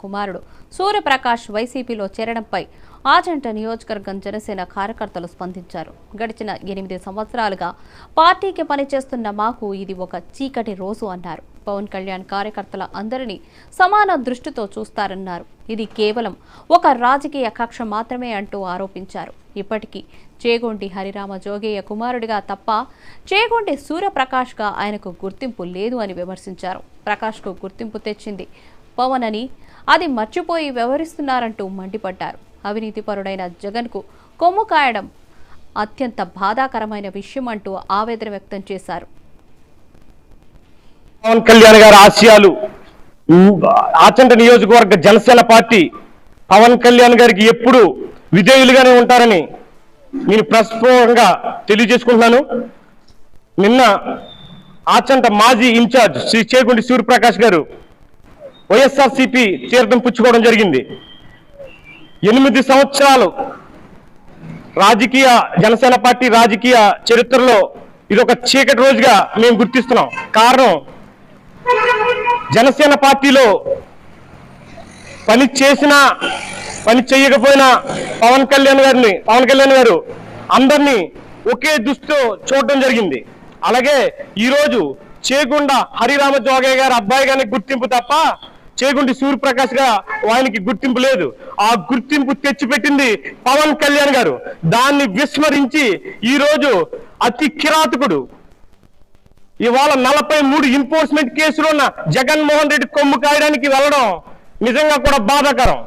కుమారుడు సూర్యప్రకాష్ వైసీపీలో చేరడంపై ఆచంట నియోజకవర్గం జనసేన కార్యకర్తలు స్పందించారు. గడిచిన 8 సంవత్సరాలుగా పార్టీకి పనిచేస్తున్న మాకు ఇది ఒక చీకటి రోజు అన్నారు. పవన్ కళ్యాణ్ కార్యకర్తల అందరినీ సమాన దృష్టితో చూస్తారన్నారు. ఇది కేవలం ఒక రాజకీయ కక్ష మాత్రమే అంటూ ఆరోపించారు. ఇప్పటికీ చేగొండి హరిరామ జోగయ్య కుమారుడిగా తప్ప చేగొండి సూర్యప్రకాష్గా ఆయనకు గుర్తింపు లేదు అని విమర్శించారు. ప్రకాష్కు గుర్తింపు తెచ్చింది పవన్ అని, అది మర్చిపోయి వ్యవహరిస్తున్నారంటూ మండిపడ్డారు. అవినీతిపరుడైన జగన్కు కొమ్ము కాయడం అత్యంత బాధాకరమైన విషయం అంటూ ఆవేదన వ్యక్తం చేశారు. పవన్ కళ్యాణ్ గారి ఆశయాలు ఆచంట నియోజకవర్గ జనసేన పార్టీ పవన్ కళ్యాణ్ గారికి ఎప్పుడు విధేయులుగానే ఉంటారని నేను ప్రస్ఫుటంగా తెలియజేసుకుంటున్నాను. నిన్న ఆచంట మాజీ ఇన్ఛార్జ్ శ్రీ చేగొండి సూర్యప్రకాష్ గారు వైఎస్ఆర్సీపీ తీర్థం పుచ్చుకోవడం జరిగింది. 8 సంవత్సరాలు జనసేన పార్టీ రాజకీయ చరిత్రలో ఇది ఒక చీకటి రోజుగా మేము గుర్తిస్తున్నాం. కారణం, జనసేన పార్టీలో పని చేసినా పని చేయకపోయినా పవన్ కళ్యాణ్ గారు అందరినీ ఒకే దృష్టితో చూడడం జరిగింది. అలాగే ఈరోజు చేగొండ హరిరామ జోగయ్య గారి అబ్బాయి గారికి గుర్తింపు తప్ప చేగొండి సూర్యప్రకాష్ గా ఆయనకి గుర్తింపు లేదు. ఆ గుర్తింపు తెచ్చిపెట్టింది పవన్ కళ్యాణ్ గారు. దాన్ని విస్మరించి ఈరోజు అతి కిరాతకుడు ఇవాళ 43 ఎంఫోర్స్మెంట్ కేసులో ఉన్న జగన్మోహన్ రెడ్డి కొమ్ము కాయడానికి వెళ్ళడం నిజంగా కూడా బాధాకరం.